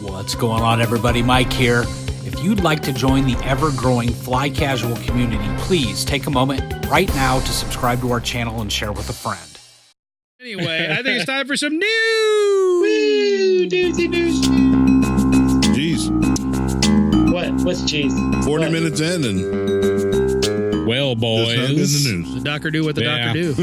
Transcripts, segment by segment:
What's going on, everybody? Mike here. If you'd like to join the ever-growing Fly Casual community, please take a moment right now to subscribe to our channel and share with a friend. Anyway, I think it's time for some news. Woo! Doozy news. Jeez. What? What's cheese? 40 minutes in and... Well, boys. Just in the news. The doctor do what the doctor do.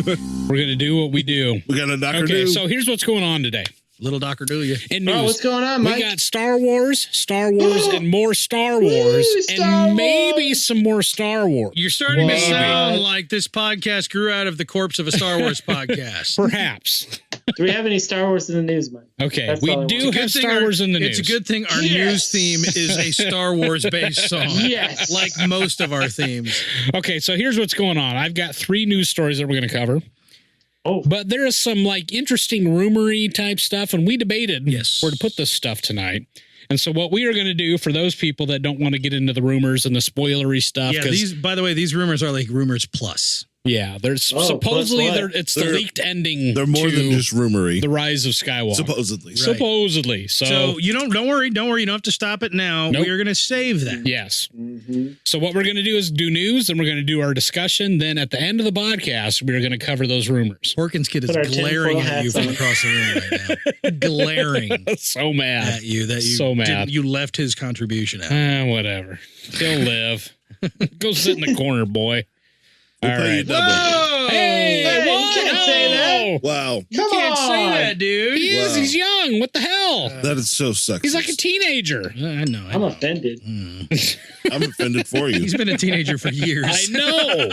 We're going to do what we do. We got a doctor Okay, do. so here's what's going on today. Little doctor do you. In news, Oh, what's going on, Mike? we got Star Wars, and more Star Wars, Woo, Star and maybe Wars. some more Star Wars. You're starting to What? sound like this podcast grew out of the corpse of a Star Wars podcast. Perhaps. Do we have any Star Wars in the news, Mike? Okay, That's we all I do want. have Star Wars in the news. It's a good thing our Yes. news theme is a Star Wars based song. Yes. Like most of our themes. Okay, so here's what's going on. I've got 3 news stories that we're going to cover. Oh, But there is some like interesting rumory type stuff, and we debated where to put this stuff tonight. And so what we are going to do for those people that don't want to get into the rumors and the spoilery stuff, Yeah, by the way, these rumors are like rumors plus. yeah, there's Oh, supposedly plus what? it's the They're- leaked ending. They're more to than just rumory. the Rise of Skywalker. Supposedly. Right. Supposedly. So you don't worry. You don't have to stop it now. Nope. We are going to save that. Yes. mm-hmm. So what we're going to do is do news, and we're going to do our discussion. Then at the end of the podcast, we're going to cover those rumors. Horkins kid is Put our glaring tinfoil at you hats from on. across the room right now. Glaring So mad. at you that you So mad. you left his contribution out. Whatever. He'll live. Go sit in the corner, boy. We'll All pay you right. double. Whoa! Hey, you what? can't say that. Wow. You can't say that, dude. He is. Wow. He's young. What the hell? That is so sexy. He's like a teenager. I know. I'm offended. I'm offended for you. He's been a teenager for years. I know.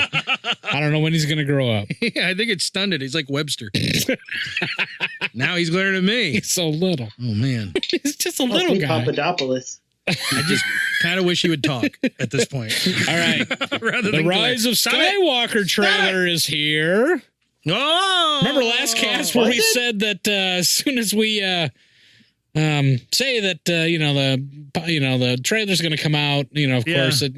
I don't know when he's going to grow up. Yeah, I think it's stunned it. He's like Webster. Now he's glaring at me. He's so little. Oh, man. He's just a little Pete guy. Papadopoulos. I just kind of wish he would talk at this point. All right. Rather The than Rise of Stop it. Skywalker trailer is here. Oh! Remember last cast where Was we it? said that as soon as we say that the trailer's going to come out, of Yeah. course it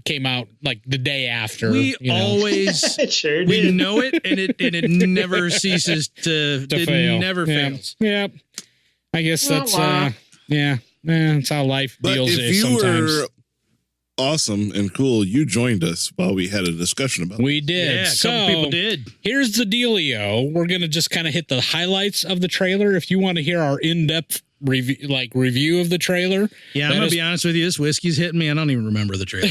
came out like the day after. We always It sure we did. know it, and it never ceases to to it fail. never Yeah. fails. Yep. I guess that's Wah-wah. that's how life But deals if you sometimes. were awesome and cool, you joined us while we had a discussion about it. We did. Yeah, a so couple people did. here's the dealio. We're going to just kind of hit the highlights of the trailer. If you want to hear our in-depth review of the trailer. Yeah, I'm that gonna is- be honest with you. This whiskey's hitting me. I don't even remember the trailer.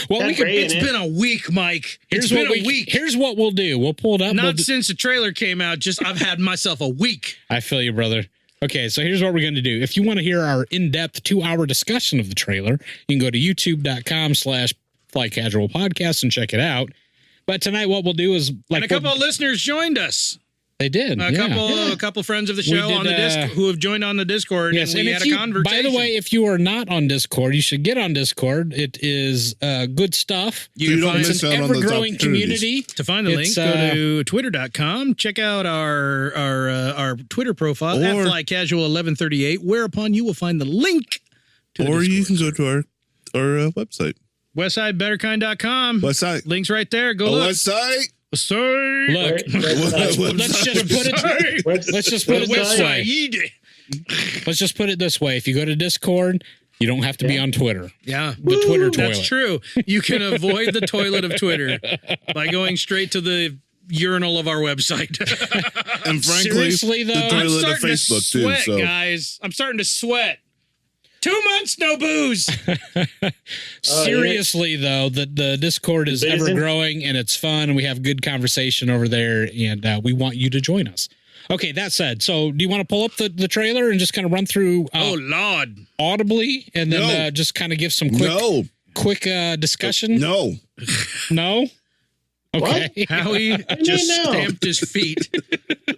Well, we That could. Ray in It's it. been a week, Mike. Here's It's been what a week. Here's what we'll do. We'll pull it up. We'll Not do- since the trailer came out. Just I've had myself a week. I feel you, brother. Okay, so here's what we're going to do. If you want to hear our in-depth 2-hour discussion of the trailer, you can go to youtube.com/flycasualpodcast and check it out. But tonight, what we'll do is And a couple of listeners joined us. they did. A couple friends of the We show did, on the disc who have joined on the Discord. Yes, and we and had if a you, conversation. by the way, if you are not on Discord, you should get on Discord. It is good stuff. So you don't find- miss It's an out on those ever-growing opportunities. community. To find the link, It's, go to twitter.com. Check out our Twitter profile at Or- FlyCasual1138, whereupon you will find the link to the Or you can Discord. go to our website. WestsideBetterKind.com. Website. Links right there. Go Oh, look. website. Website. Look, let's just put it. Let's just put it this way. Let's just put it this way. If you go to Discord, you don't have to be on Twitter. Yeah. The Twitter toilet. That's true. You can avoid the toilet of Twitter by going straight to the urinal of our website. And frankly, Seriously, though? the I'm toilet of starting to Facebook sweat, too. So guys. I'm starting to sweat. 2 months, no booze. Seriously, though, the Discord is Amazing. ever growing and it's fun and we have good conversation over there and we want you to join us. Okay, that said, so do you want to pull up the trailer and just kind of run through Oh, Lord. audibly and then No. just kind of give some no, quick discussion? no. No? Okay. Howie just no? stamped his feet,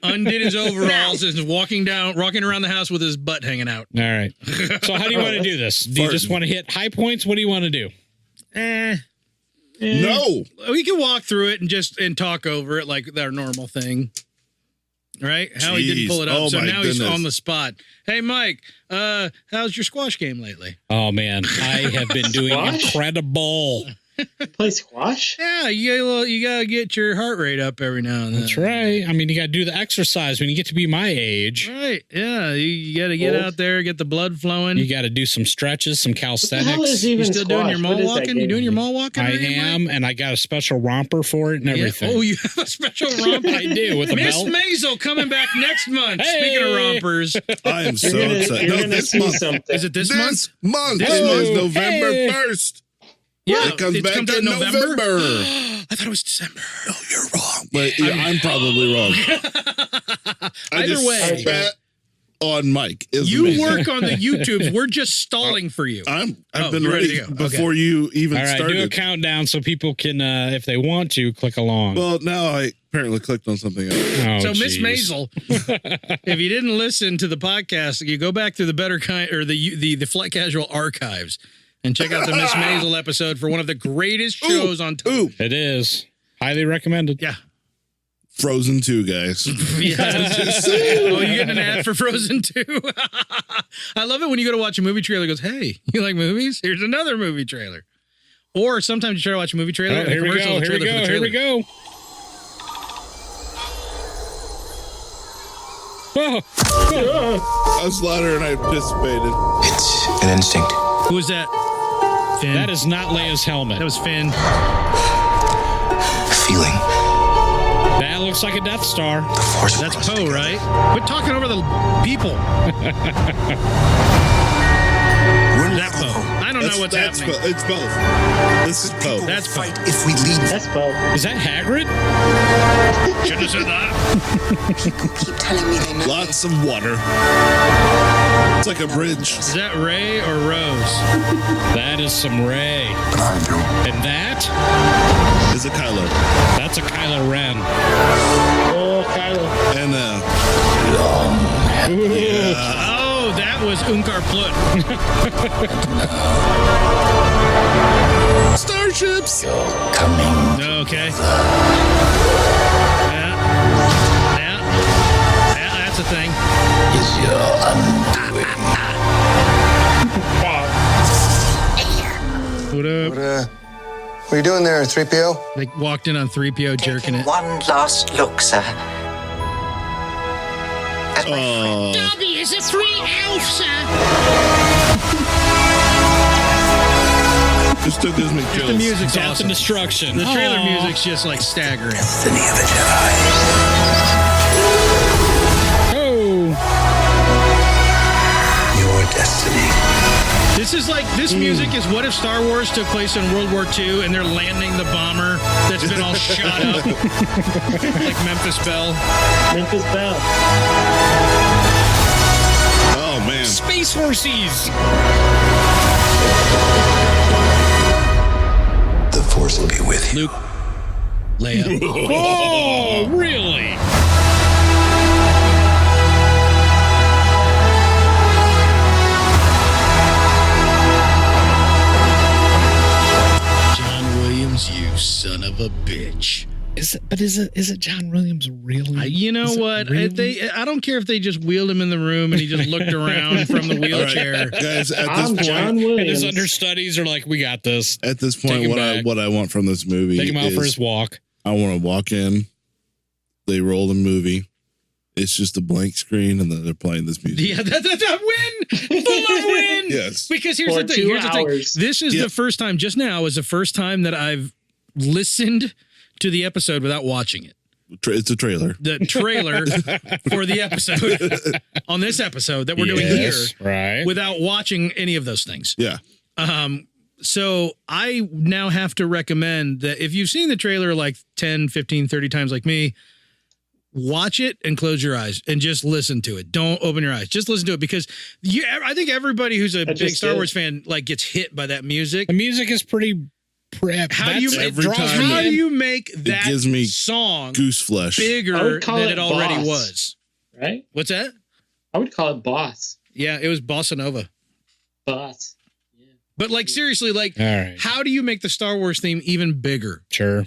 undid his overalls, and is walking around the house with his butt hanging out. All right. So how do you want to do this? Do you just want to hit high points? What do you want to do? No. We can walk through it and talk over it like our normal thing. Right? Howie didn't Jeez. pull it up, Oh, so my now he's goodness. on the spot. Hey, Mike, how's your squash game lately? Oh, man. I have been doing Squash? incredible. Play squash? Yeah, you gotta get your heart rate up every now and then. That's right. I mean, you got to do the exercise when you get to be my age. Right. Yeah, you got to get out there, get the blood flowing. You got to do some stretches, some What the hell calisthenics. is even You still doing your squash? mall What is that walking? You game? doing your mall walking? I already, Mike? am, and I got a special romper for it and everything. Oh, you have a special romper? I do, with a Miss belt. Maisel coming back next month. Hey! Speaking of rompers. I am so You're gonna, excited. you're No, gonna this see month. something. Is it this month? This month. This It was month. November Hey. 1st. Yeah, It comes back out in November. I thought it was December. No, you're wrong. But yeah, I'm probably wrong. I Either just way. spat on Mike. It was You amazing. work on the YouTubes. We're just stalling for you. I've Oh, been you're ready ready to go. Okay. before you even All right, do a started. countdown so people can, if they want to, click along. Well, now I apparently clicked on something else. Oh, So Miss geez. Maisel, if you didn't listen to the podcast, you go back to the Better Kind or the Flight Casual archives and check out the Miss Maisel episode for one of the greatest shows on television. Ooh, It is. Highly recommended. Yeah. Frozen 2, guys. Yes. Oh, you getting an ad for Frozen 2? I love it when you go to watch a movie trailer. It goes, hey, you like movies? Here's another movie trailer. Or sometimes you try to watch a movie trailer. Oh, and the here we commercial go. is a Here we trailer for go. the Here we trailer. go. Oh, I was louder than I anticipated. It's an instinct. Who was that? Finn. that is not Leia's helmet. That was Finn. A feeling. That looks like a Death Star. The force That's brought us Poe, together. right? Quit talking over the people. We're That not Poe. alone. I don't know what's That's happening. Poe. It's both. This is Poe. People That's will Poe. fight if we lead them. That's Bo. Is that Hagrid? Shouldn't have said that. People keep telling me they know. Lots of water. It's like a bridge. Is that Ray or Rose? That is some Ray. But I do. And that? Is it Kylo? That's a Kylo Ren. Oh, Kylo. And Oh, that was Unkar Plut. starships. Coming. Okay. Yeah. Yeah. Yeah, that's a thing. Is your What up? What are you doing there, 3PO? They walked in on 3PO jerking it. One last look, sir. At my Oh, Dobby is a 3 elf, sir. it still gives me The chills. music's Death awesome. and destruction. The trailer Aw. music's just like staggering. destiny of the Jedi. Oh. Your destiny. This is like, this music is what if Star Wars took place in World War II and they're landing the bomber that's been all shot up like Memphis Belle. Memphis Belle. Oh, man. Space horses. The force will be with you. Luke. Leia. Oh, really? John Williams, you son of a bitch. Is it John Williams really? You know Is it what? really? I don't care if they just wheeled him in the room and he just looked around from the All right, wheelchair. guys, at I'm this John point, And Williams. his understudies are like, we got this. at this Take point, him what back. I want from this movie Take him out for is his walk. I want to walk in, they roll the movie, it's just a blank screen, and then they're playing this music. Yeah, that's a win. Full on win. Yes. Because here's For the thing. 2 Here's the thing. hours. This is Yeah. the first time. Just now is the first time that I've listened to the episode without watching it. It's a trailer. The trailer for the episode on this episode that we're doing Yes, here right? without watching any of those things. Yeah. So I now have to recommend that if you've seen the trailer like 10, 15, 30 times like me, watch it and close your eyes and just listen to it. Don't open your eyes. Just listen to it because I think everybody who's a big just Star did. Wars fan like gets hit by that music. The music is pretty. How do you it every draws time me how in. do you make that gives me song Goose flesh. I bigger would call than it it already Boss. was? Right? What's that? I would call it Boss. Yeah, it was Bossa Nova. Boss. But like seriously, like All right. how do you make the Star Wars theme even bigger? Sure.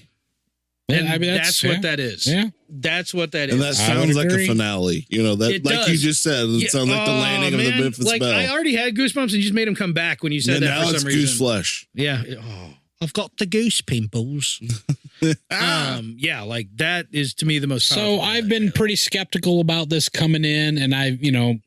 Yeah, And I mean, that's what that is. Yeah. That's what that is. And that I would sounds like a agree. finale. You know, that It like you does. just said, it Yeah. sounds like the Oh, landing of man. the Memphis like, Belle. I already had goosebumps and you just made them come back when you said And that now for it's some Goose reason. flesh. Yeah. I've got the goose pimples. Yeah, like that is to me the most. So I've been pretty skeptical about this coming in, and I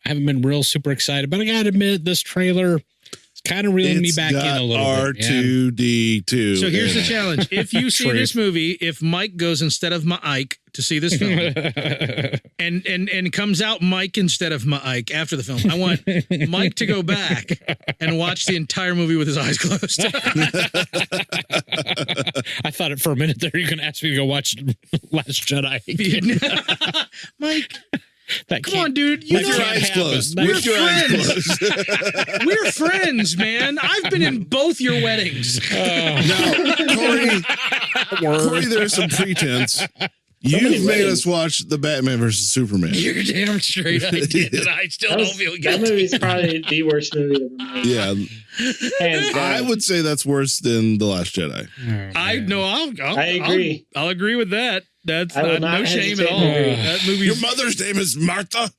haven't been real super excited. But I gotta admit, this trailer is kind of reeling me back in a little bit. R2D2. So here's the challenge: if you see this movie, if Mike goes instead of my Ike to see this film, and comes out Mike instead of my Ike after the film, I want Mike to go back and watch the entire movie with his eyes closed. I thought it for a minute there. You're going to ask me to go watch Last Jedi. Mike, that come on, dude. You With your eyes closed. We're With your eyes friends. closed. We're friends, man. I've been in both your weddings. Now, Corey, there's some pretense. You've made us watch the Batman versus Superman. You're damn straight I did, and I still don't feel That guilty. movie's probably the worst movie ever made. Yeah, Hands down. I would say that's worse than The Last Jedi. I agree. I'll agree with that. That's I will no not shame at hesitate all. to agree. That movie's Your mother's name is Martha.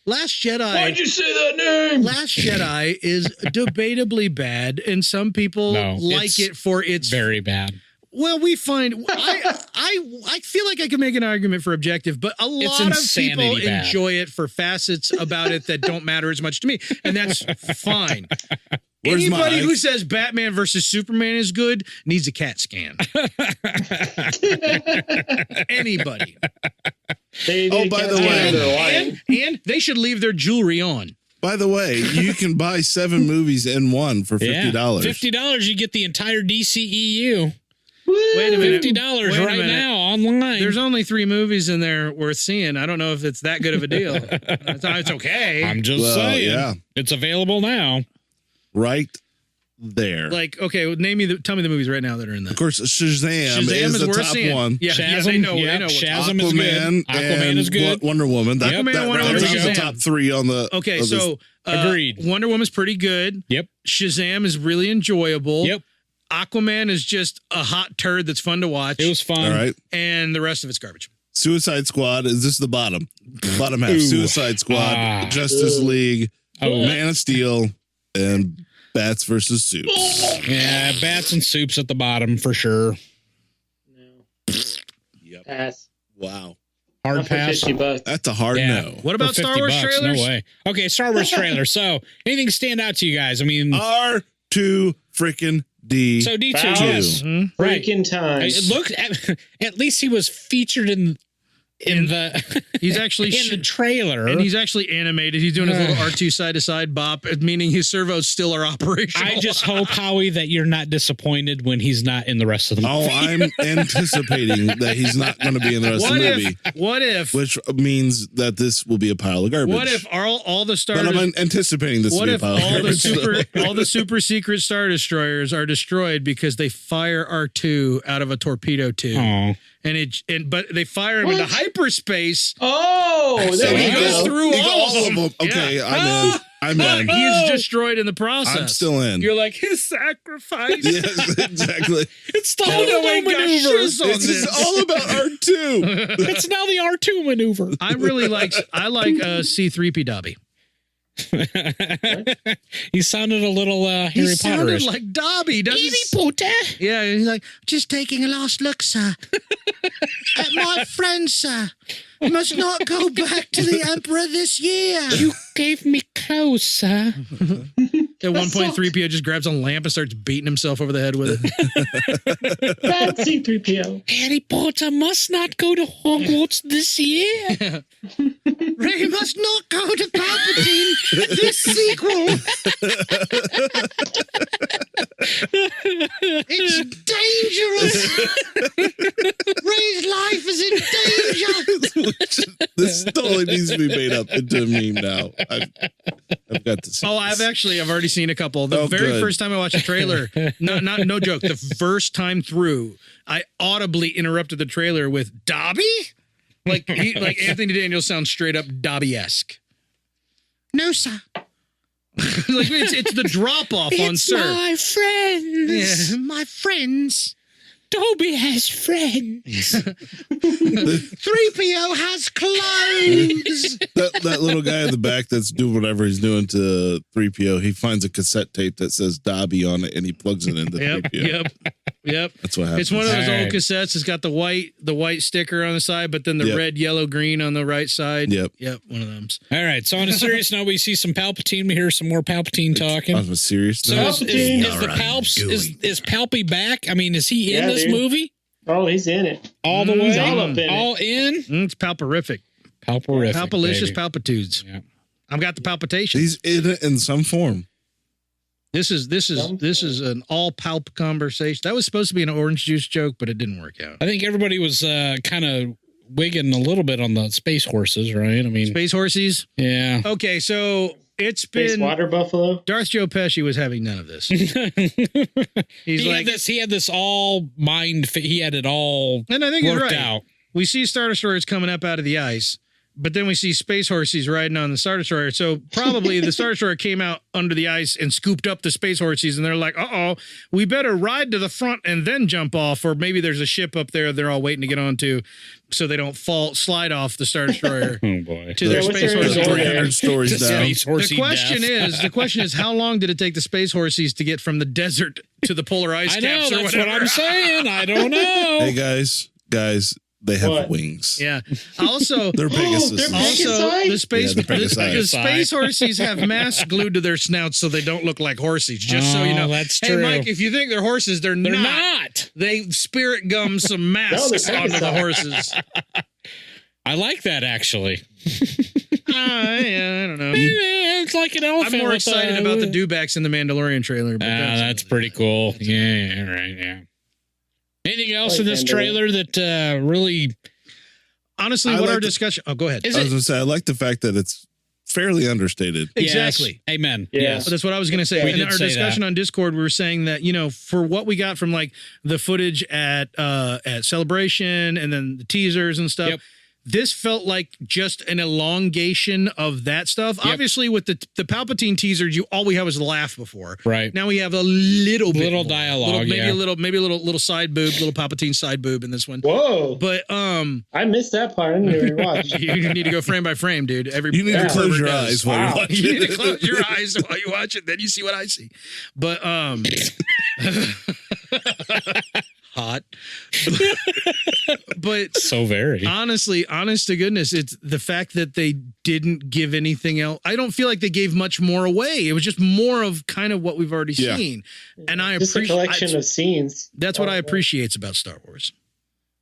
Last Jedi. Why'd you say that name? Last Jedi is debatably bad, and some people like it's it for its very bad. Well, we find I feel like I can make an argument for objective, but a lot of people bad. enjoy it for facets about it that don't matter as much to me, and that's fine. Where's Anybody Mike? who says Batman versus Superman is good needs a CAT scan. Anybody. Oh, by the way, And they should leave their jewelry on. By the way, you can buy 7 movies in one for $50. $50, you get the entire DCEU. Wait a minute. $50 Wait a right minute. now online. There's only 3 movies in there worth seeing. I don't know if it's that good of a deal. It's okay. I'm just saying. Yeah. It's available now. Right there. Like, okay, tell me the movies right now that are in that. Of course, Shazam is the worth top seeing. one. Yeah, Shazam, they know. yeah, They know Shazam is good. Aquaman is good. Wonder Woman. That Aquaman, Wonder rounds Woman, out the Shazam. top 3 on the. Okay, of so Agreed. Wonder Woman's pretty good. Yep. Shazam is really enjoyable. Yep. Aquaman is just a hot turd that's fun to watch. It was fun. All right. And the rest of it's garbage. Suicide Squad is this the bottom half? Ooh. Suicide Squad, Justice League, Oh. Man of Steel, and Bats versus Soups. Yeah, Bats and Soups at the bottom for sure. No. Yep. Pass. Wow. Hard Not for pass. $50. That's a hard Yeah. no. What about For Star 50 Wars bucks, trailers? No way. Okay, Star Wars trailer. So, anything stand out to you guys? I mean, R2 freaking D. so D2, Wow. yes. Right. Freaking time. It looked at least he was featured in the He's actually in the trailer. and he's actually animated. He's doing his little R2 side to side bop, meaning his servos still are operational. I just hope, Howie, that you're not disappointed when he's not in the rest of the movie. Oh, I'm anticipating that he's not going to be in the rest of the movie. What if? Which means that this will be a pile of garbage. What if all the Star? But I'm anticipating this to What be a if pile of garbage. all the super secret Star Destroyers are destroyed because they fire R2 out of a torpedo tube, Oh. but they fire him into hyperspace. Oh, So there he we goes go. through all of them. Okay, Yeah. I'm in. He's destroyed in the process. I'm still in. You're like his sacrifice. Yes, exactly. It's the Oh, no, whole ain't got maneuver. shiz on This is all about R2. It's now the R2 maneuver. I like C-3P Dobby. He sounded a little Harry He sounded Potter-ish. like Dobby, doesn't he? Potter. Yeah, he's like, just taking a last look, sir. At my friend, sir. We must not go back to the Emperor this year. You gave me clothes, sir. At one point, 3PO just grabs a lamp and starts beating himself over the head with it. Bad C-3PO. Harry Potter must not go to Hogwarts this year. Ray must not go to Palpatine this sequel. It's dangerous. Ray's life is in danger. This totally needs to be made up into a meme now. I've got to see. Oh, this. I've already seen a couple. The Oh, very good. first time I watched a trailer, no joke, the first time through, I audibly interrupted the trailer with Dobby? Like Anthony Daniels sounds straight up Dobby-esque. No, sir. Like it's the drop off on Sir. My friends. Yeah, my friends. Dobby has friends. 3PO has clothes. That little guy in the back that's doing whatever he's doing to 3PO, he finds a cassette tape that says Dobby on it and he plugs it into 3PO. Yep. Yep. That's what happens. It's one of those All old right. cassettes. It's got the white sticker on the side, but then the Yep. red, yellow, green on the right side. Yep. One of them. All right. So on a serious note, we see some Palpatine. We hear some more Palpatine talking. On a serious So note. is the Palps is Palpy back? I mean, is he in Yeah, this dude. movie Oh, he's in it. all the way? He's all up in it. All in? It's palperific. Palperific. Palpalicious baby. palpitudes. Yeah. I've got the palpitation. He's in it in some form. This is an all palp conversation. That was supposed to be an orange juice joke, but it didn't work out. I think everybody was kind of wigging a little bit on the space horses, right? I mean, Space horsies. yeah. Okay, so it's Space been water buffalo. Darth Joe Pesci was having none of this. he He's had this all mind. He had it all and I think he's worked right. out. We see Star Destroyers coming up out of the ice, but then we see space horsies riding on the Star Destroyer. So probably the Star Destroyer came out under the ice and scooped up the space horsies, and they're like, "Uh-oh, we better ride to the front and then jump off." Or maybe there's a ship up there they're all waiting to get onto, so they don't slide off the Star Destroyer Oh boy. to their Yeah, what's space their horses. result? 300 stories Just down. space horsey The question is, how long did it take the space horsies to get from the desert to the polar ice I know. caps or That's whatever? what I'm saying. I don't know. Hey guys, they have What? wings. Yeah. Also, They're Pegasus. they're also the space Yeah, they're the Pegasus. space horsies have masks glued to their snouts so they don't look like horses. Just so you Oh, know. that's Hey, true. Mike, if you think they're horses, they're They're not. not. They spirit gum some masks they're onto the Pegasus. horses. I like that actually. Yeah, I don't know. It's like an elephant. I'm more with excited about the dewbacks in the Mandalorian trailer. But That's pretty cool. Yeah, right. Yeah. Anything else Like in this Mandalorian. trailer that really? Honestly, I what like our the- discussion? Oh, go ahead. Is I was it going to say, I like the fact that it's fairly understated. Exactly. Yes. Amen. Yeah. Yes. But that's what I was going to say. We In did our say discussion that. on Discord, we were saying that, for what we got from like the footage at Celebration and then the teasers and stuff, Yep. this felt like just an elongation of that stuff. Yep. Obviously, with the Palpatine teasers, all we had was a laugh before. Right. Now we have a little bit Little more. dialogue, maybe yeah. a little side boob, little Palpatine side boob in this one. Whoa. But I missed that part. I didn't rewatch. you need to go frame by frame, dude. You need to close your does. eyes while Wow. you're watching You need to it. close your eyes while you watch it, then you see what I see. But hot. But So very. honestly, honest to goodness, it's the fact that they didn't give anything else. I don't feel like they gave much more away. It was just more of kind of what we've already Yeah. seen. And I Just a appreciate collection of scenes. that's what I appreciate about Star Wars.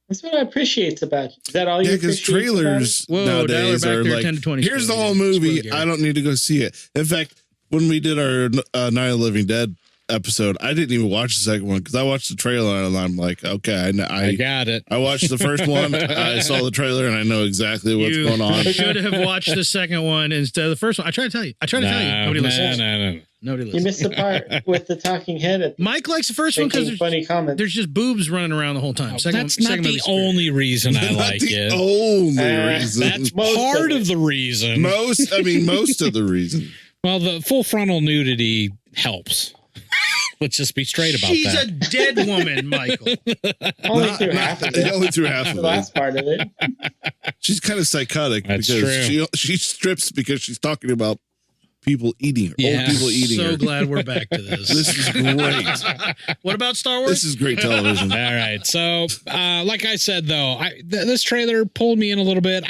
That's what I appreciate about it. Is that all you Yeah, because appreciate about it? trailers Whoa, dial her nowadays back are there like, 10 to 20 here's the spoiler, whole Garrett. movie. Spoiler, I don't need to go see it. In fact, when we did our Night of the Living Dead episode, I didn't even watch the second one because I watched the trailer and I'm like, okay, I got it. I watched the first one. I saw the trailer and I know exactly what's You going on. should have watched the second one instead of the first one. I try to tell you. Nobody listens. No. Nobody You listens. missed the part with the talking head at the Mike likes the first one making because funny comments. there's just boobs running around the whole time. That's second not the movie's superior. only reason I Not like the it. only reason. That's Most part of of it. the reason. most of the reason. Well, the full frontal nudity helps. Let's just be straight about She's that. a dead woman, Michael. only through half of it. Only through half The of it. last part of it. She's kind of psychotic That's because true. she strips because she's talking about people eating her. Yeah. Old people eating So her. glad we're back to this. This is great. What about Star Wars? This is great television. All right. So, like I said, though, this trailer pulled me in a little bit.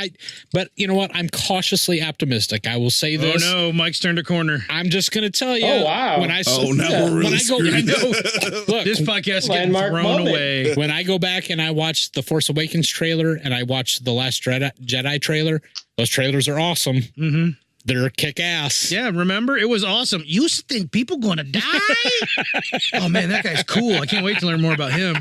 But you know what? I'm cautiously optimistic. I will say oh this. no, Mike's turned a corner. I'm just going to tell you. Oh, wow. When I Oh, now we're really when I go, screwed. I know. Look, This podcast is getting Landmark thrown moment. away. when I go back and I watch the Force Awakens trailer and I watch the Last Jedi trailer, those trailers are awesome. Mm-hmm. They're kick ass. Yeah, remember? It was awesome. You used to think people going to die? Oh, man, that guy's cool. I can't wait to learn more about him.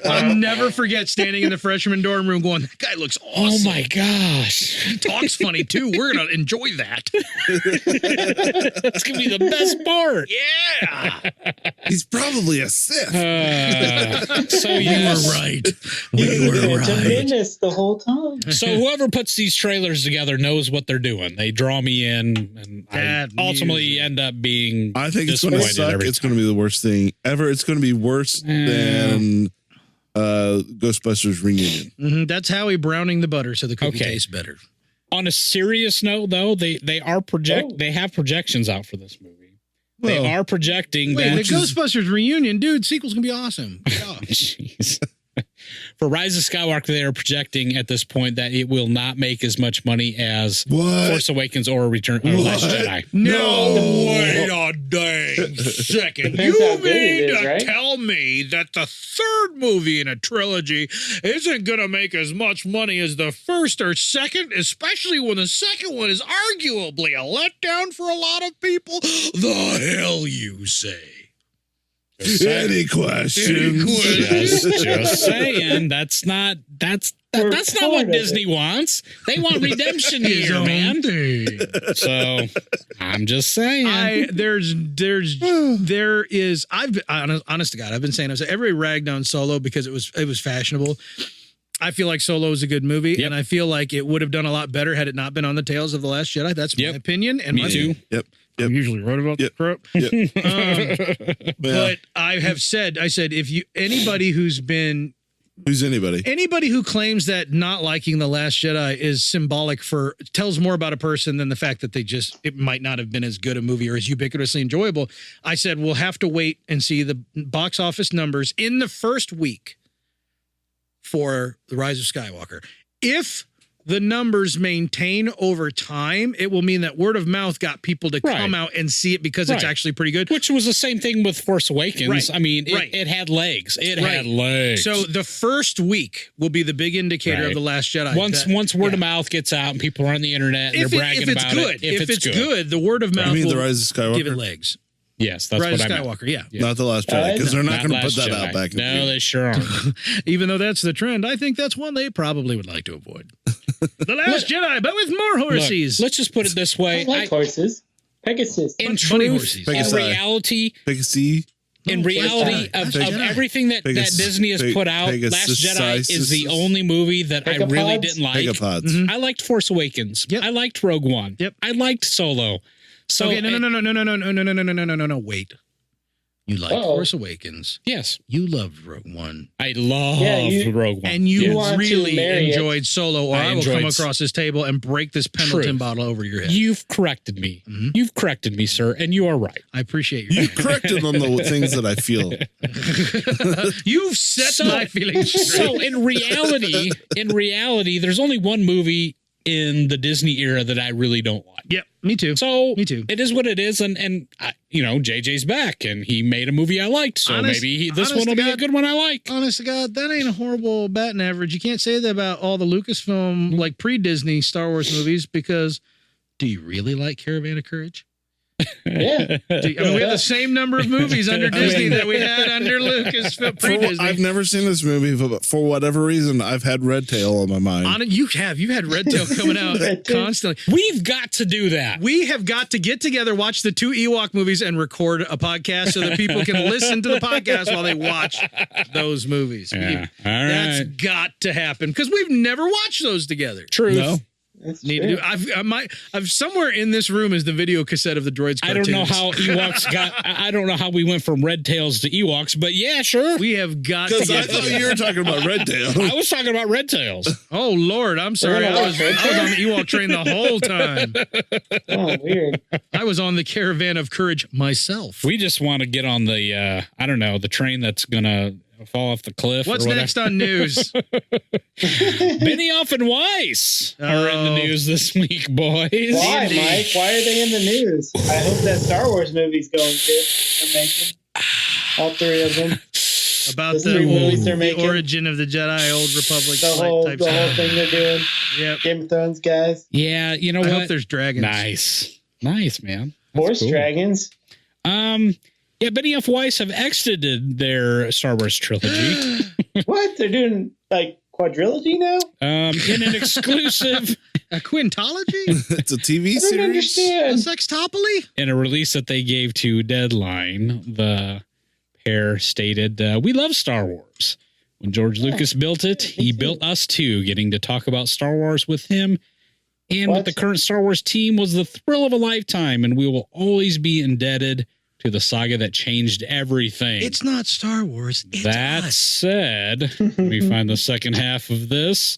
I'll never forget standing in the freshman dorm room going, that guy looks awesome. Oh my gosh. He talks funny, too. We're going to enjoy that. That's going to be the best part. Yeah. He's probably a Sith. So You yes. were right. He's We were been a right. menace the whole time. So whoever puts these trailers together knows what they're doing. They draw me in, and That I ultimately music. end up being I think it's going to disappointed suck. every It's going to be the worst thing ever. It's going to be worse than Ghostbusters reunion. Mhm, that's Howie browning the butter so the cookie Okay. tastes better. On a serious note, though, they have projections out for this movie. They Well, are projecting Wait, that. the Ghostbusters reunion, dude, sequel's gonna be awesome. Get off. Jeez. For Rise of Skywalker, they are projecting at this point that it will not make as much money as What? Force Awakens or Return or Last Jedi. No, wait a dang second. Depends You how good it mean is, to right? tell me that the third movie in a trilogy isn't going to make as much money as the first or second, especially when the second one is arguably a letdown for a lot of people? The hell you say? Any questions? Just saying. That's not what Disney wants. They want redemption here, man. So I'm just saying. Honest to God, I've been saying, everybody ragged on Solo because it was fashionable. I feel like Solo is a good movie, and I feel like it would have done a lot better had it not been on the tails of The Last Jedi. That's my opinion. And Me too. Yep. I'm usually right about the crap. Yep. But I said, if anybody who's anybody who claims that not liking The Last Jedi is symbolic tells more about a person than the fact that it might not have been as good a movie or as ubiquitously enjoyable. I said, we'll have to wait and see the box office numbers in the first week for The Rise of Skywalker. If the numbers maintain over time, it will mean that word of mouth got people to come out and see it because it's actually pretty good. Which was the same thing with Force Awakens. Right. I mean, it had legs. It had legs. So the first week will be the big indicator of The Last Jedi. Once word of mouth gets out and people are on the internet and they're bragging about it. If it's good, the word of mouth will The Rise of Skywalker? give it legs. Yes, that's Rise what of I meant. Skywalker, yeah. Not The Last Jedi, because they're not going to put that Jedi. out back in the No, game. they sure aren't. Even though that's the trend, I think that's one they probably would like to avoid. The Last Jedi, but with more horses. Look, let's just put it this way. I like horses. Pegasus. In Bunny truth, horses. in Pegasi. reality, Pegasi. in reality of everything that Disney has put out, Last Jedi is the only movie that I really didn't like. Pegapods. I liked Force Awakens. Yep. I liked Rogue One. Yep. I liked Solo. So okay, no. Wait. You liked Force Awakens. Yes. You loved Rogue One. I loved Rogue One. And you want to really marry enjoyed Solo, or I will come across this table and break this Pendleton bottle over your head. You've corrected me. You've corrected me, sir, and you are right. I appreciate your You corrected on the things that I feel. You've set my feelings straight. So in reality, there's only one movie in the Disney era that I really don't like. Yep, me too. So me too. It is what it is, and JJ's back, and he made a movie I liked, so maybe this one will be a good one I like. Honest to God, that ain't a horrible batting average. You can't say that about all the Lucasfilm, like pre-Disney Star Wars movies, because do you really like Caravan of Courage? Yeah. We have the same number of movies under Disney that we had under Lucasfilm pre-Disney. I've never seen this movie, but for whatever reason, I've had Red Tail on my mind. You've had Red Tail coming out constantly. We've got to do that. We have got to get together, watch the 2 Ewok movies, and record a podcast so that people can listen to the podcast while they watch those movies. Yeah. That's got to happen because we've never watched those together. Truth. No. Need to do. I've somewhere in this room is the video cassette of the droids. Cartoons. I don't know how Ewoks got. I don't know how we went from Red Tails to Ewoks, but yeah, sure. We have got to Because I get thought you were talking about Red Tail. I was talking about Red Tails. Oh Lord, I'm sorry. I was on the Ewok train the whole time. Oh, weird. I was on the Caravan of Courage myself. We just want to get on the the train that's gonna fall off the cliff. What's next on news? Benioff and Weiss are in the news this week, boys. Why, Mike? Why are they in the news? I hope that Star Wars movie's going good. They're making all 3 of them. About The 3 movies they're making. the origin of the Jedi, Old Republic, The whole thing they're doing. Yep. Game of Thrones guys. Yeah, you know I what? hope there's dragons. Nice, man. Horse dragons. Yeah, Benioff Weiss have exited their Star Wars trilogy. What? They're doing like quadrilogy now? In an exclusive, A quintology? It's a TV I don't series. A understand. sextopoly? in a release that they gave to Deadline, the pair stated, "We love Star Wars. When George Lucas built it, he built us too. Getting to talk about Star Wars with him and with the current Star Wars team was the thrill of a lifetime, and we will always be indebted to the saga that changed everything." It's not Star Wars. It's That us. said, we find the second half of this.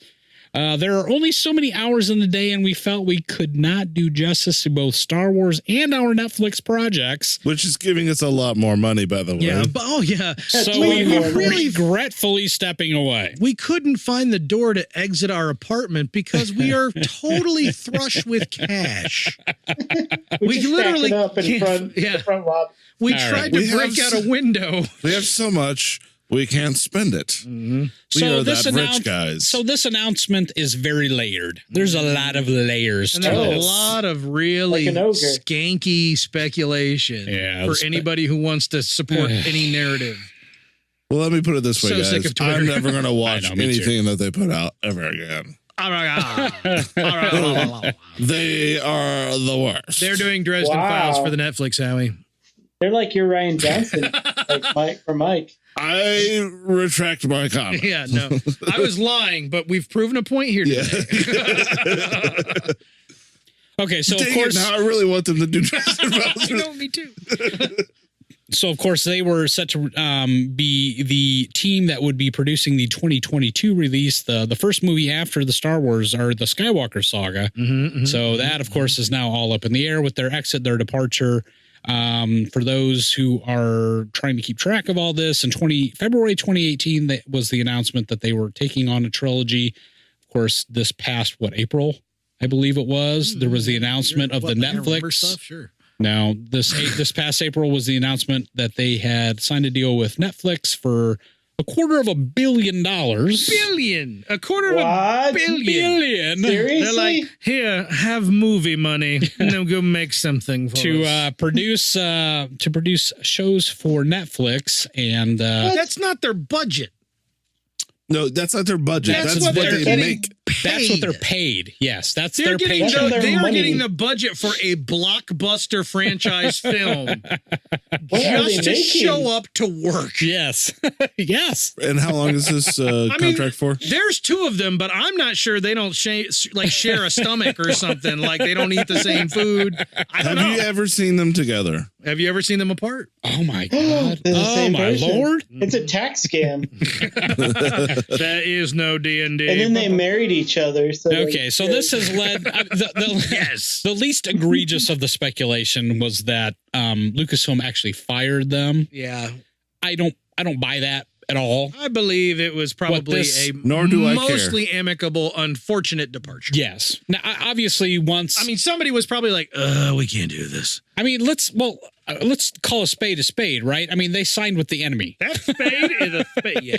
There are only so many hours in the day, and we felt we could not do justice to both Star Wars and our Netflix projects. Which is giving us a lot more money, by the way. Yeah. Oh, yeah. So way we more are money. regretfully stepping away. We couldn't find the door to exit our apartment because we are totally flush with cash. We We just literally stacked it up in can't- front, yeah. the front lobby. We All tried right. to We break have out a window. We have so much, we can't spend it. We So are this that rich announce- guys. So this announcement is very layered. There's a lot of layers And to there's a this. lot of really Like an ogre. skanky speculation Yeah, for the anybody who wants to support any narrative. Well, let me put it this way, So sick guys. of Twitter. I'm never going to watch I know, me too. anything that they put out ever again. They're They are the worst. doing Dresden Wow. Files for the Netflix, Howie. They're like your Ryan Johnson, like Mike for Mike. I retract my comment. Yeah, no. I was lying, but we've proven a point here Yeah. today. Okay, so Dang of course, it, now I really want them to do Dresden I Files. know, me too. so of course they were set to be the team that would be producing the 2022 release, the first movie after the Star Wars or the Skywalker saga. So that, of course, is now all up in the air with their exit, their departure. For those who are trying to keep track of all this, in February 2018, that was the announcement that they were taking on a trilogy. Of course, this past April, I believe it was. There was the announcement of the Netflix stuff. Sure. Now, this past April was the announcement that they had signed a deal with Netflix for $250 million. Billion. A quarter of a What? billion. Seriously? They're like, here, have movie money, and then go make something for us. to produce shows for Netflix, and That's not their budget. No, that's not their budget. That's That's, what what they're they getting make. that's what they're paid. Yes, that's They're their getting paycheck. That's they their are money. getting the budget for a blockbuster franchise film What are they just to making? show up to work. Yes, yes. And how long is this contract for? There's two of them, but I'm not sure they don't share a stomach or something. Like they don't eat the same food. I don't Have know. you ever seen them together? Have you ever seen them apart? Oh my God! They're the Oh same my person. Lord! It's a tax scam. That is no D&D. And then they married each other. So Okay, so this has led Yes. the least egregious of the speculation was that Lucasfilm actually fired them. Yeah. I don't buy that at all. I believe it was probably this- a Nor do I care. mostly amicable, unfortunate departure. Yes. Now, obviously, once I mean, somebody was probably like, we can't do this. let's call a spade, right? I mean, they signed with the enemy. That spade is a spade. Yeah.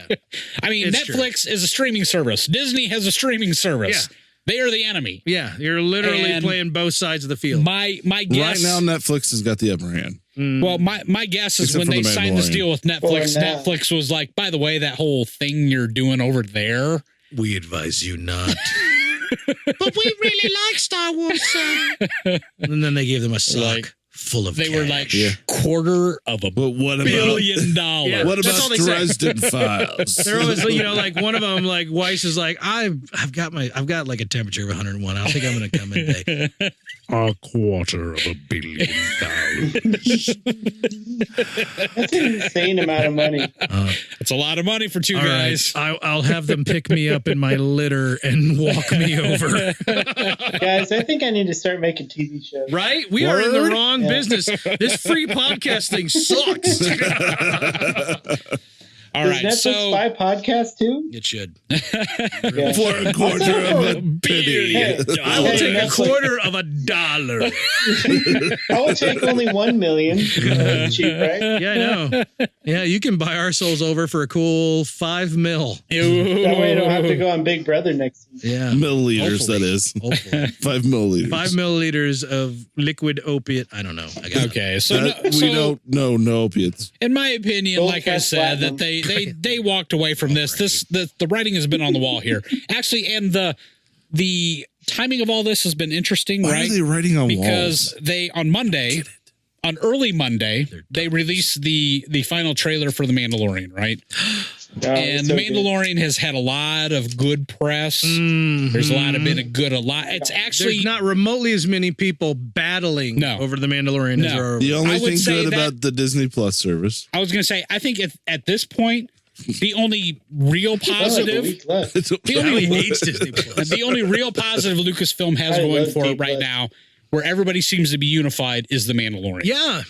I mean, It's true. Netflix is a streaming service. Disney has a streaming service. Yeah. They are the enemy. Yeah. You're literally And playing both sides of the field. My guess Right now, Netflix has got the upper hand. Well, my guess is Except when for they The signed this Mandalorian. deal with Netflix, Or now. Netflix was like, by the way, that whole thing you're doing over there. We advise you not. But we really like Star Wars, sir. And then they gave them a sock Like, full of They cash. were like Yeah. $250 But what about billion. Yeah. what That's all about they say. Dresden Files? Oh, They're always, like one of them, like Weiss is like, I've got like a temperature of 101. I don't think I'm going to come in today. $250 million. That's an insane amount of money. It's a lot of money for two All right, guys. I'll have them pick me up in my litter and walk me over. Guys, I think I need to start making TV shows. Right? We are in the Word? wrong business. This free podcast thing sucks. All Does right, Netflix so buy podcasts too? It should. Yeah. For a quarter of a penny. Hey, I will hey, take a Netflix, quarter of $1. I will take only 1 million. Cheap, right? Yeah, I know. Yeah, you can buy our souls over for a cool $5 million. That way I don't have to go on Big Brother next season. Yeah. Milliliters, Hopefully. that is. Hopefully. 5 milliliters. 5 milliliters of liquid opiate. I don't know. I got okay, so That- no, so we don't know no opiates. in my opinion, Gold like I Fest said, Platinum. that they walked away from this. The writing has been on the wall here, actually, and the timing of all this has been interesting, Why right? are they writing on Because walls? they on early Monday, they released the final trailer for The Mandalorian, right? Oh, And it's The so good. Mandalorian has had a lot of good press. There's a lot of been a lot. It's actually There's not remotely as many people battling No. over the Mandalorian as No. there are. The I only would thing say good that- about the Disney Plus service. I was going to say, I think at this point, the only real positive, He only hates Disney Plus. the only real positive Lucasfilm has I going love for it Disney right Plus. now, where everybody seems to be unified, is The Mandalorian. Yeah.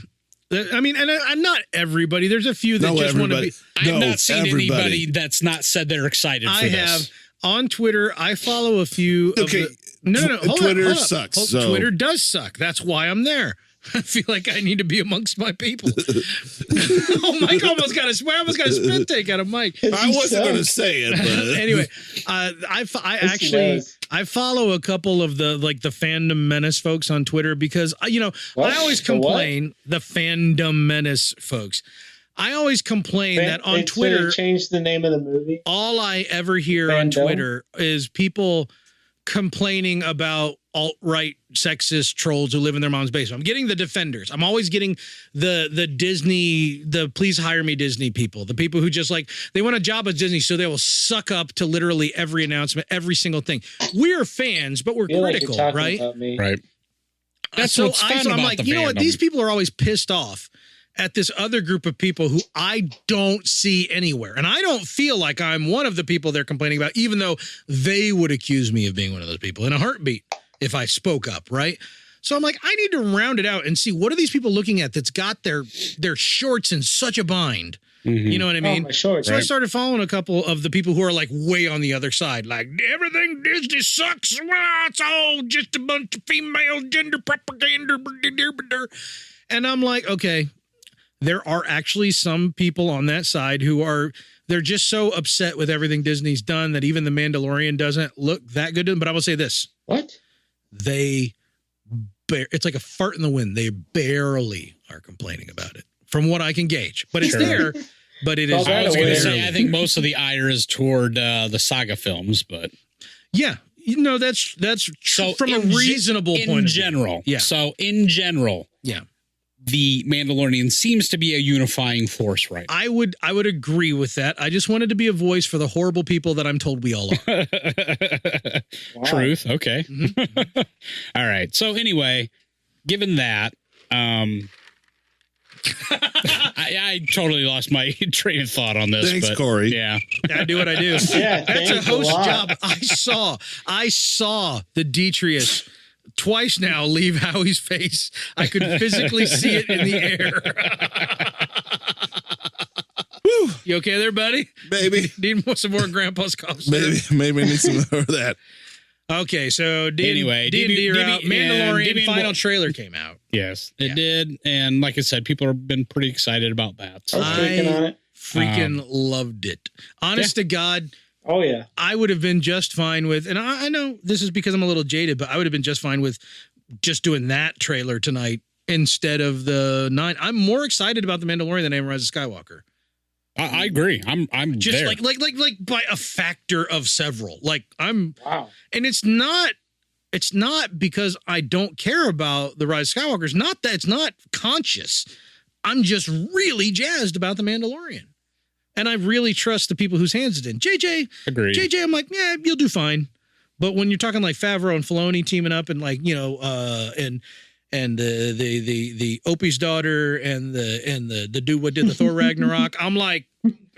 I mean, and I'm not everybody. There's a few that just want to be. I've not seen anybody that's not said they're excited for I this. have on Twitter. I follow a few. Okay. Of the, no. Hold Twitter up. sucks, Hold- so- Twitter does suck. That's why I'm there. I feel like I need to be amongst my people. Mike almost got a spit take out of Mike. I wasn't going to say it, but Anyway, I follow a couple of the fandom menace folks on Twitter because I always complain the fandom menace folks. I always complain that on Twitter changed the name of the movie. all I ever hear on Twitter is people complaining about alt-right sexist trolls who live in their mom's basement. I'm getting the defenders. I'm always getting the Disney, the please hire me Disney people, the people who just they want a job at Disney so they will suck up to literally every announcement, every single thing. We're fans, but we're critical, right? Right. That's so what's fun I'm about like, the you know what? fandom. These people are always pissed off at this other group of people who I don't see anywhere. And I don't feel like I'm one of the people they're complaining about, even though they would accuse me of being one of those people in a heartbeat if I spoke up, right? So I'm like, I need to round it out and see what are these people looking at that's got their shorts in such a bind. You know what I mean? my shorts. So I started following a couple of the people who are way on the other side, everything Disney sucks. Well, it's all just a bunch of female gender propaganda. And I'm like, okay, there are actually some people on that side who they're just so upset with everything Disney's done that even The Mandalorian doesn't look that good to them. But I will say this. What? It's like a fart in the wind. They barely are complaining about it from what I can gauge. But it's there, but it is. I was going to say, barely. I think most of the ire is toward the saga films, but Yeah. That's so from a reasonable point of view. in general. Yeah. So in general, Yeah. the Mandalorian seems to be a unifying force, right? I would agree with that. I just wanted to be a voice for the horrible people that I'm told we all are. Truth. Okay. Mm-hmm. All right. So anyway, given that, I totally lost my train of thought on this. Thanks, but, Corey. Yeah. I do what I do. Yeah, That's a thanks a host lot. job. I saw the Detrius twice now leave Howie's face. I could physically see it in the air. Woo. You okay there, buddy? maybe Some more Grandpa's cough syrup? maybe I need some more of that. Okay, so Anyway, D&D are out. Mandalorian DB final trailer came out. Yes, it did. And like I said, people have been pretty excited about that. I was freaking on it. Freaking loved it. Honest to God, Oh yeah. I would have been just fine with, and I know this is because I'm a little jaded, but I would have been just fine with just doing that trailer tonight instead of the 9. I'm more excited about The Mandalorian than I am Rise of Skywalker. I agree. I'm Just there. like by a factor of several. Wow. And it's not because I don't care about the Rise of Skywalker. It's not that it's not conscious. I'm just really jazzed about The Mandalorian. And I really trust the people whose hands it's in. Agreed. JJ, I'm like, yeah, you'll do fine. But when you're talking like Favreau and Filoni teaming up and and the Opie's daughter and the dude what did the Thor Ragnarok, I'm like,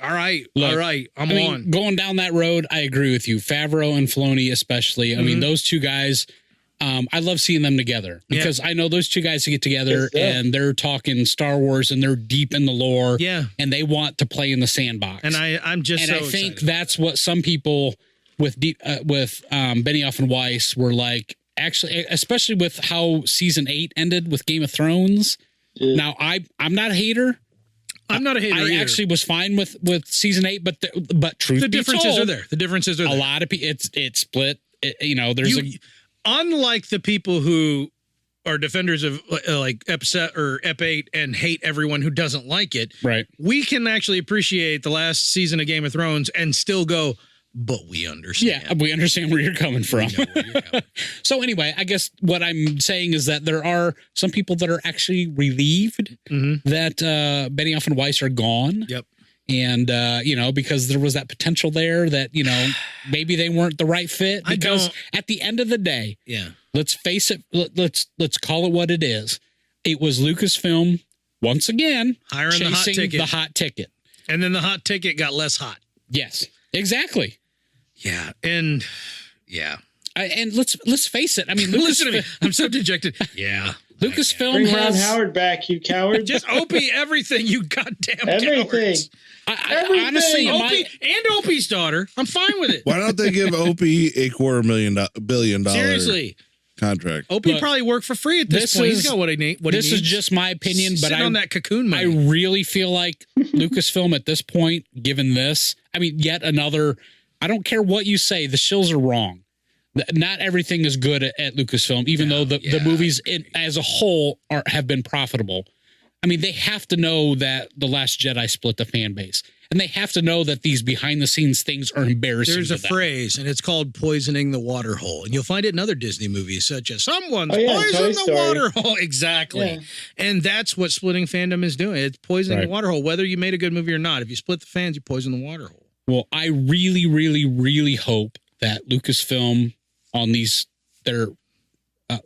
all right, I'm on. Going down that road, I agree with you. Favreau and Filoni especially. I mean, those two guys, I love seeing them together because I know those two guys to get together and they're talking Star Wars and they're deep in the lore. Yeah. And they want to play in the sandbox. And I'm just and so I think excited. that's what some people with Benioff and Weiss were like, actually, especially with how season 8 ended with Game of Thrones. Yeah. Now, I'm not a hater. I'm not a hater. I actually was fine with season 8, but truth the be differences told, are there. The differences are there. A lot of people, it's split. There's unlike the people who are defenders of like Ep 8 and hate everyone who doesn't like it. Right. We can actually appreciate the last season of Game of Thrones and still go, but we understand. Yeah, we understand where you're coming from. We know where you're coming. So anyway, I guess what I'm saying is that there are some people that are actually relieved that Benioff and Weiss are gone. Yep. And, because there was that potential there that, maybe they weren't the right fit. Because at the end of the day, let's face it, let's call it what it is. It was Lucasfilm, once again, hiring chasing the hot ticket. And then the hot ticket got less hot. Yes, exactly. Yeah. And yeah. And let's face it. I mean, Listen to me. I'm so dejected. Yeah. Lucasfilm Bring Ron has Howard back, you coward. Just Opie everything, you goddamn Everything. cowards. Everything. Honestly, Opie and Opie's daughter. I'm fine with it. Why don't they give Opie a $250 million Seriously. contract? Opie Look, probably worked for free at this point. He's got what he needs. This is just my opinion, but on that cocoon I money. really feel like Lucasfilm at this point, given this, I mean, yet another. I don't care what you say, the shills are wrong. Not everything is good at Lucasfilm, even though the movies as a whole have been profitable. I mean, they have to know that The Last Jedi split the fan base, and they have to know that these behind the scenes things are embarrassing. There's to a them. phrase, and it's called poisoning the water hole. And you'll find it in other Disney movies, such as someone's Toy poisoned the Story. water hole. Exactly. Yeah. And that's what splitting fandom is doing. It's poisoning the water hole, whether you made a good movie or not. If you split the fans, you poison the water hole. Well, I really, really, really hope that Lucasfilm on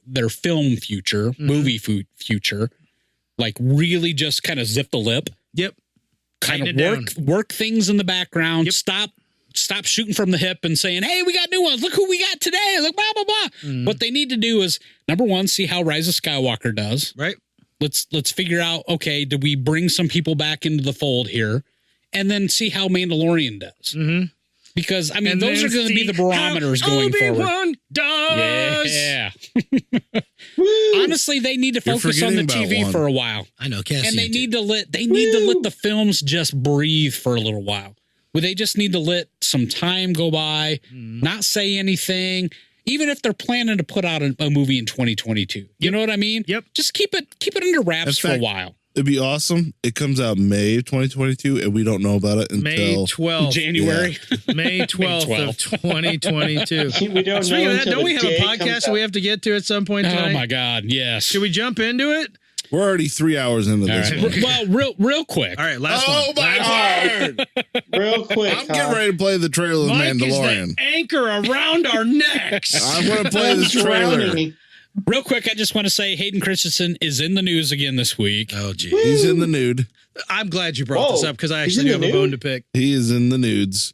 their film future, movie future, like really just kind of zip the lip. Yep. Kind Tighten of it work things in the background. Yep. Stop shooting from the hip and saying, "Hey, we got new ones. Look who we got today." Look, blah blah blah. What they need to do is number one, see how Rise of Skywalker does. Right. Let's figure out. Okay, do we bring some people back into the fold here, and then see how Mandalorian does. Mm-hmm. Because I mean, And those then are going to be see the barometers how going forward. Obi-Wan does. Yeah. Honestly, they need to You're focus on the forgetting about TV one. for a while. I know, Cassie. And they need to let the films just breathe for a little while. Well, they just need to let some time go by, not say anything, even if they're planning to put out a movie in 2022. You know what I mean? Yep. Just keep it under wraps for a fact, while. It'd be awesome. It comes out May of 2022, and we don't know about it May until 12th. January. May 12th of 2022. We don't Speaking know of that, until don't we the have a day podcast comes that we out. have to get to at some point tonight? Oh my God! Yes. Should we jump into it? we're already 3 hours into All this right. one. Well, real quick. All right, last Oh one. my word! Real quick. I'm getting ready to play the trailer of Mike Mandalorian. is the anchor around our necks. I'm going to play this trailer. Real quick, I just want to say Hayden Christensen is in the news again this week. Oh, gee. He's in the nude. I'm glad you brought this Whoa, up because I he's actually do in have the a bone nude? to pick. He is in the nudes.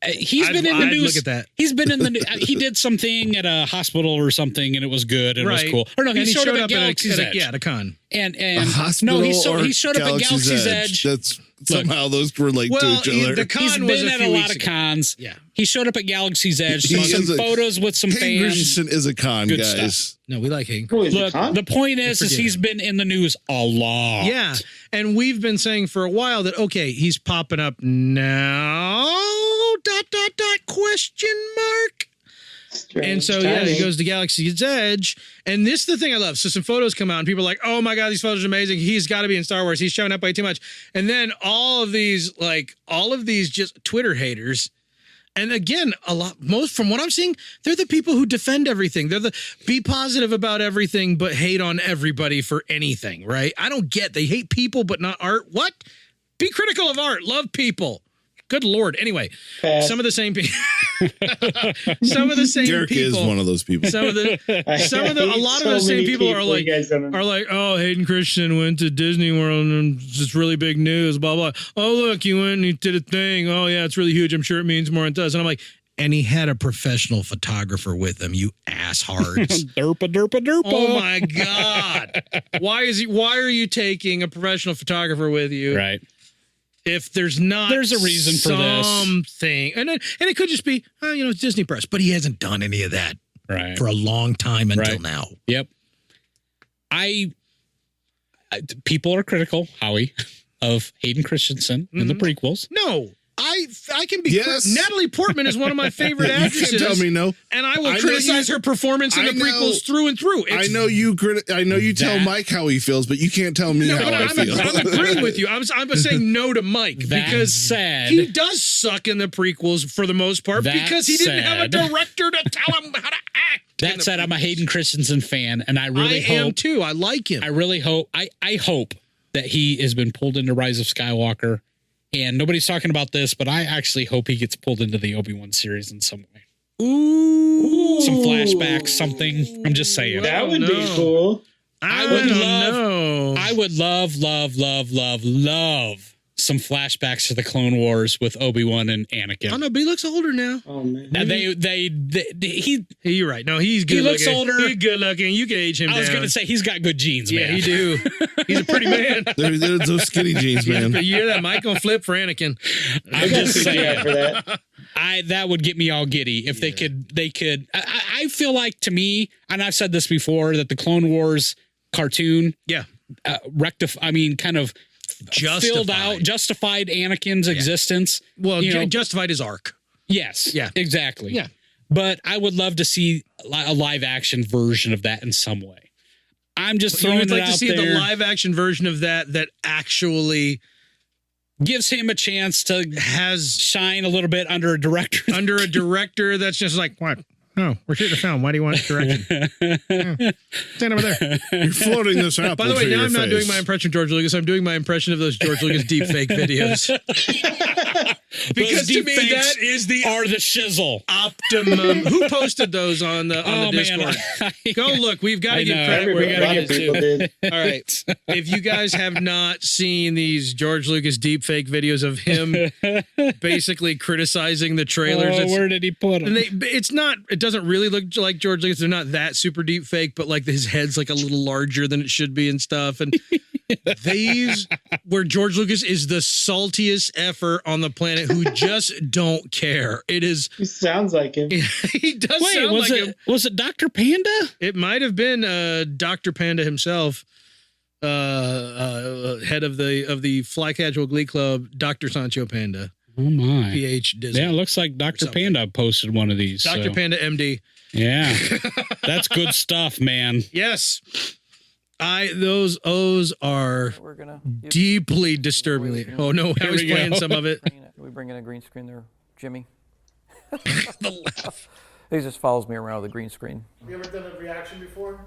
He's been in the I'd news. look at that. He's been in the news. He did something at a hospital or something, and it was good and it was cool. Or no, And he showed up at at Galaxy's Edge. at a con. And A hospital no, or he showed up at Galaxy's Edge. That's somehow those relate to Well, each other. the con He's was been a at few a lot weeks of ago. cons. Yeah. He showed up at Galaxy's Edge. He Took some is a- photos with some Hayden fans. Christensen is a con, Good guys. stuff. No, we like Hayden. Who is Look, it, con? the point is forget he's been in the news a lot. Yeah. And we've been saying for a while that, okay, he's popping up now, ... question mark. And so, yeah, he goes to Galaxy's Edge. And this is the thing I love. So some photos come out and people are like, oh my God, these photos are amazing. He's got to be in Star Wars. He's showing up way too much. And then all of these just Twitter haters. And again, most from what I'm seeing, they're the people who defend everything. They're the be positive about everything, but hate on everybody for anything, right? I don't get, they hate people, but not art. What? Be critical of art. Love people. Good Lord. Anyway, some of the same people. Garrick is one of those people. A lot of the same people are like, oh, Hayden Christensen went to Disney World and it's really big news, blah, blah. Oh, look, he went and he did a thing. Oh, yeah, it's really huge. I'm sure it means more than it does. And I'm like, and he had a professional photographer with him, you asshards. Derpa. Oh my God. Why are you taking a professional photographer with you? Right. If there's a reason for this. something, and it could just be, it's Disney Press, but he hasn't done any of that Right. for a long time until now. Yep. People are critical, Howie, of Hayden Christensen in the prequels. No, I can be. Yes. Natalie Portman is one of my favorite You actresses. can't tell me no. And I will I know criticize you- her performance in the I know- prequels through and through. I know you. I know you tell That- Mike how he feels, but you can't tell me how I feel. I'm agreeing with you. I'm saying no to Mike That because said- he does suck in the prequels for the most part That because he didn't have a said- director to tell him how to act. in That the said, I'm a Hayden Christensen fan, and I I really am hope. too. I like him. I really hope. I hope that he has been pulled into Rise of Skywalker, and nobody's talking about this, but I actually hope he gets pulled into the Obi-Wan series in some way. Ooh, Some flashbacks, something. I'm just saying. That would be cool. I would don't love- know. I would love some flashbacks to the Clone Wars with Obi-Wan and Anakin. Oh no, but he looks older now. Oh man. Now Hey, you're right. No, he's good. He looks looking. older. He's good looking. You can age him I was down. going to say he's got good genes, yeah, man. he do. He's a pretty man. There's those skinny jeans, man. You hear that? Mike gonna flip for Anakin. I'm just Yeah, saying. for that. That would get me all giddy if they could. I feel like, to me, and I've said this before, that the Clone Wars cartoon, Yeah, kind of justified Anakin's existence. Well, justified his arc. Yes. Yeah. Exactly. Yeah. But I would love to see a live action version of that in some way. I'm just throwing You'd it like out to see there. the live action version of that actually Gives him a chance to has shine a little bit under a director. That's just like, what? Oh, we're shooting a film. Why do you want direction? Stand over there. You're floating this apple. By the way, to now your I'm not face. doing my impression of George Lucas. I'm doing my impression of those George Lucas deepfake videos. Because to me, that is the shizzle. optimum. Who posted those on the Discord? Go look. We've got to give credit where we got to give people to. did. All right. If you guys have not seen these George Lucas deepfake videos of him basically criticizing the trailers, Where did he put them? and it doesn't really look like George Lucas. They're not that super deep fake, but like his head's like a little larger than it should be and stuff. And these where George Lucas is the saltiest effer on the planet who just don't care. It is. He sounds like him. He does Wait, sound was like it him. was it Dr. Panda? It might have been Dr. Panda himself, head of the Fly Casual Glee Club, Dr. Sancho Panda, Oh my. PH Disney. Yeah, it looks like Dr. something. Panda posted one of these. Dr. so- Panda MD. Yeah. That's good stuff, man. Yes. Those O's are We're gonna deeply disturbingly. Oh no, I Here was we go. playing some of it. Can we bring in a green screen there, Jimmy? He just follows me around with a green screen. Have you ever done a reaction before?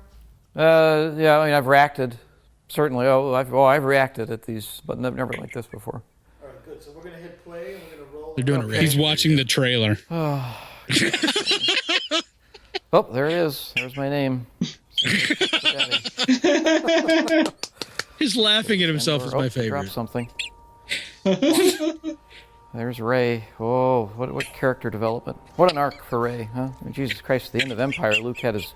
Yeah, I mean, I've reacted, certainly. I've reacted at these, but never like this before. All right, good. So we're gonna hit play and we're gonna roll. They're doing a reaction. He's watching the trailer. Oh, there it is. There's my name. He's laughing at himself is my Drop favorite. something. There's Rey. Oh, what character development. What an arc for Rey, huh? I mean, Jesus Christ, at the end of Empire, Luke had his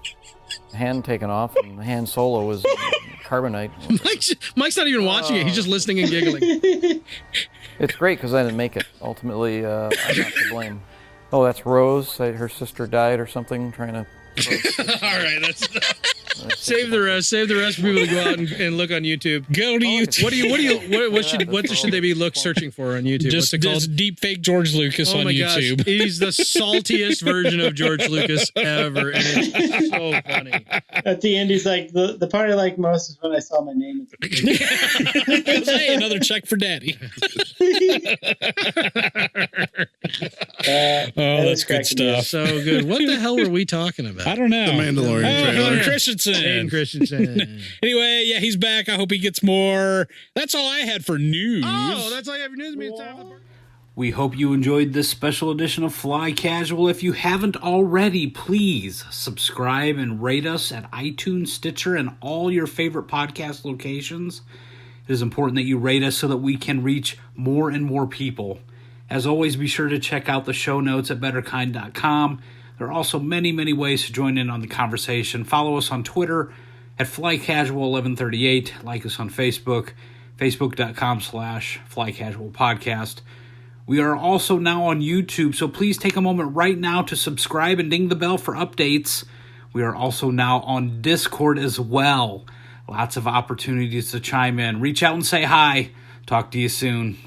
hand taken off, and Han Solo was carbonite. Mike's not even watching it. He's just listening and giggling. It's great because I didn't make it. Ultimately, I'm not to blame. Oh, that's Rose. Her sister died or something, trying to... All right, save the rest. Save the rest for people to go out and look on YouTube. Go to YouTube. What should they be searching for on YouTube? Just What's it called? deep fake George Lucas Oh on my YouTube. gosh, he's the saltiest version of George Lucas ever, and it's so funny. At the end, he's like, the part I like most is when I saw my name. Hey, another check for daddy. That's good stuff. So good. What the hell were we talking about? I don't know. The Mandalorian trailer. Hayden Christensen. Hayden Christensen. Anyway, yeah, he's back. I hope he gets more. That's all I had for news. Oh, that's all you have for news. It's time for the We hope you enjoyed this special edition of Fly Casual. If you haven't already, please subscribe and rate us at iTunes, Stitcher, and all your favorite podcast locations. It is important that you rate us so that we can reach more and more people. As always, be sure to check out the show notes at betterkind.com. There are also many, many ways to join in on the conversation. Follow us on Twitter at FlyCasual1138. Like us on Facebook, facebook.com/FlyCasualPodcast. We are also now on YouTube, so please take a moment right now to subscribe and ding the bell for updates. We are also now on Discord as well. Lots of opportunities to chime in. Reach out and say hi. Talk to you soon.